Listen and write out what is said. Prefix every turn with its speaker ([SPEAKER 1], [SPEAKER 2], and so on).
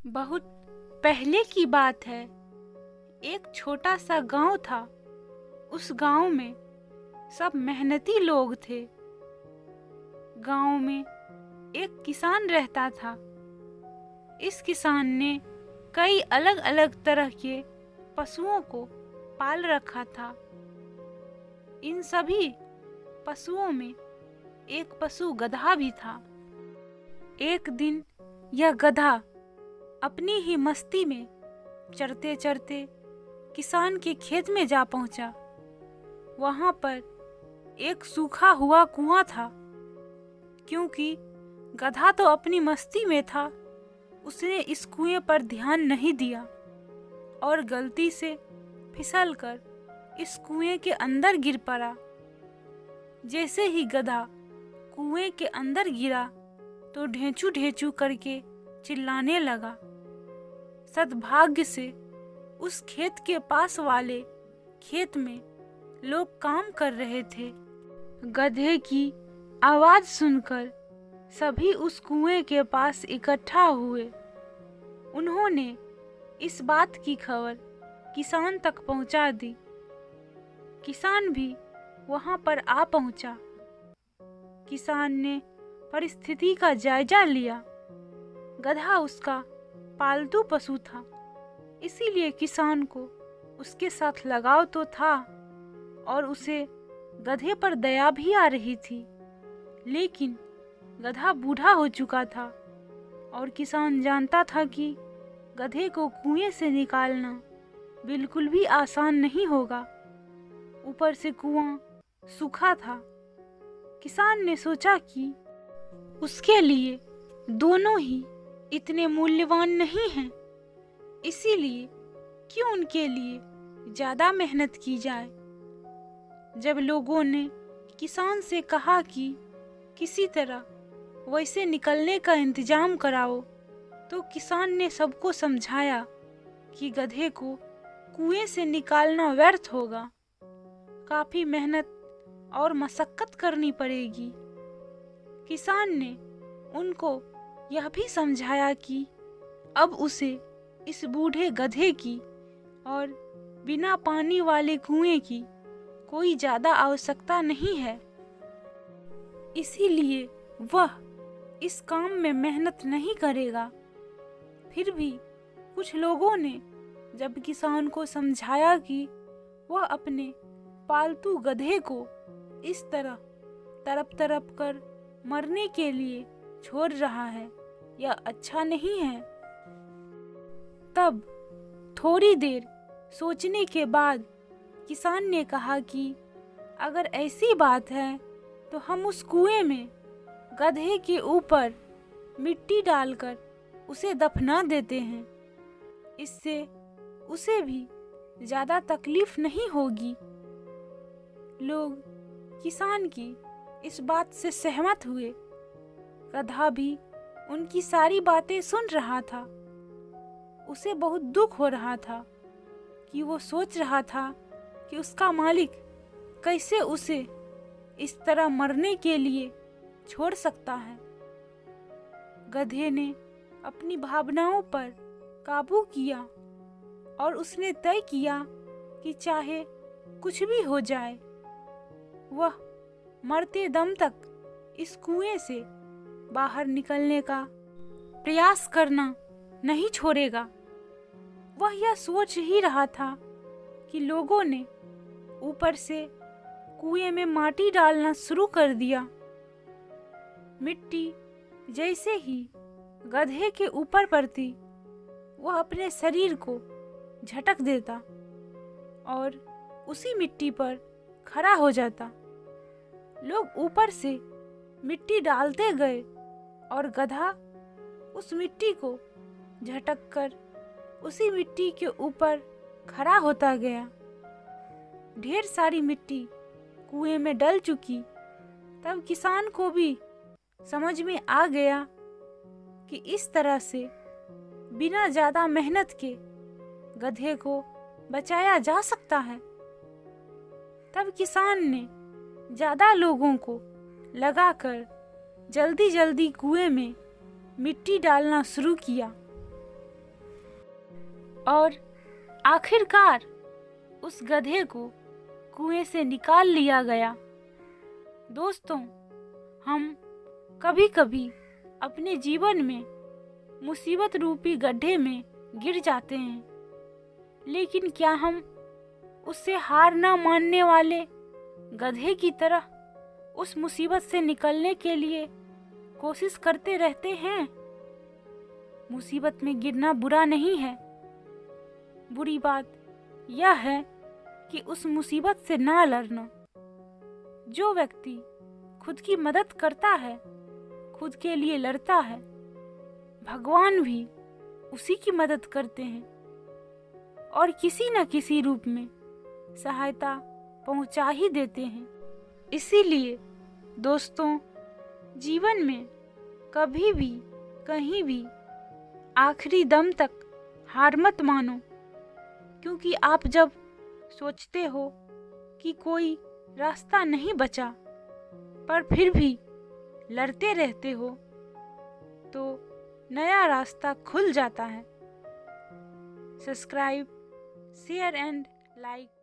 [SPEAKER 1] बहुत पहले की बात है। एक छोटा सा गांव था। उस गांव में सब मेहनती लोग थे। गांव में एक किसान रहता था। इस किसान ने कई अलग अलग तरह के पशुओं को पाल रखा था। इन सभी पशुओं में एक पशु गधा भी था। एक दिन यह गधा अपनी ही मस्ती में चरते चरते किसान के खेत में जा पहुंचा। वहां पर एक सूखा हुआ कुआं था। क्योंकि गधा तो अपनी मस्ती में था, उसने इस कुएं पर ध्यान नहीं दिया और गलती से फिसलकर इस कुएं के अंदर गिर पड़ा। जैसे ही गधा कुएं के अंदर गिरा तो ढेंचू ढेंचू करके चिल्लाने लगा। सद्भाग्य से उस खेत के पास वाले खेत में लोग काम कर रहे थे। गधे की आवाज सुनकर सभी उस कुएं के पास इकट्ठा हुए। उन्होंने इस बात की खबर किसान तक पहुंचा दी। किसान भी वहां पर आ पहुंचा। किसान ने परिस्थिति का जायजा लिया। गधा उसका पालतू पशु था, इसीलिए किसान को उसके साथ लगाव तो था और उसे गधे पर दया भी आ रही थी। लेकिन गधा बूढ़ा हो चुका था और किसान जानता था कि गधे को कुएं से निकालना बिल्कुल भी आसान नहीं होगा। ऊपर से कुआं सूखा था। किसान ने सोचा कि उसके लिए दोनों ही इतने मूल्यवान नहीं हैं, इसीलिए क्यों उनके लिए ज्यादा मेहनत की जाए। जब लोगों ने किसान से कहा कि किसी तरह वैसे निकलने का इंतजाम कराओ, तो किसान ने सबको समझाया कि गधे को कुएं से निकालना व्यर्थ होगा, काफी मेहनत और मशक्कत करनी पड़ेगी। किसान ने उनको यह भी समझाया कि अब उसे इस बूढ़े गधे की और बिना पानी वाले कुएं की कोई ज्यादा आवश्यकता नहीं है, इसीलिए वह इस काम में मेहनत नहीं करेगा। फिर भी कुछ लोगों ने जब किसान को समझाया कि वह अपने पालतू गधे को इस तरह तड़प तड़प कर मरने के लिए छोड़ रहा है, यह अच्छा नहीं है। तब थोड़ी देर सोचने के बाद किसान ने कहा कि अगर ऐसी बात है तो हम उस कुएं में गधे के ऊपर मिट्टी डालकर उसे दफना देते हैं। इससे उसे भी ज्यादा तकलीफ नहीं होगी। लोग किसान की इस बात से सहमत हुए। गधा भी उनकी सारी बातें सुन रहा था। उसे बहुत दुख हो रहा था कि वो सोच रहा था कि उसका मालिक कैसे उसे इस तरह मरने के लिए छोड़ सकता है। गधे ने अपनी भावनाओं पर काबू किया और उसने तय किया कि चाहे कुछ भी हो जाए, वह मरते दम तक इस कुएं से बाहर निकलने का प्रयास करना नहीं छोड़ेगा। वह यह सोच ही रहा था कि लोगों ने ऊपर से कुएं में माटी डालना शुरू कर दिया। मिट्टी जैसे ही गधे के ऊपर पड़ती, वह अपने शरीर को झटक देता और उसी मिट्टी पर खड़ा हो जाता। लोग ऊपर से मिट्टी डालते गए और गधा उस मिट्टी को झटक कर उसी मिट्टी के ऊपर खड़ा होता गया। ढेर सारी मिट्टी कुएं में डल चुकी। तब किसान को भी समझ में आ गया कि इस तरह से बिना ज्यादा मेहनत के गधे को बचाया जा सकता है। तब किसान ने ज्यादा लोगों को लगाकर जल्दी जल्दी कुएं में मिट्टी डालना शुरू किया। और आखिरकार उस गधे को कुएं से निकाल लिया गया। दोस्तों, हम कभी कभी अपने जीवन में मुसीबत रूपी गड्ढे में गिर जाते हैं, लेकिन क्या हम उससे हार ना मानने वाले गधे की तरह उस मुसीबत से निकलने के लिए कोशिश करते रहते हैं? मुसीबत में गिरना बुरा नहीं है। बुरी बात यह है कि उस मुसीबत से ना लड़ना। जो व्यक्ति खुद की मदद करता है, खुद के लिए लड़ता है, भगवान भी उसी की मदद करते हैं और किसी न किसी रूप में सहायता पहुंचा ही देते हैं। इसीलिए दोस्तों, जीवन में कभी भी कहीं भी आखिरी दम तक हार मत मानो, क्योंकि आप जब सोचते हो कि कोई रास्ता नहीं बचा पर फिर भी लड़ते रहते हो, तो नया रास्ता खुल जाता है। Subscribe, share and like.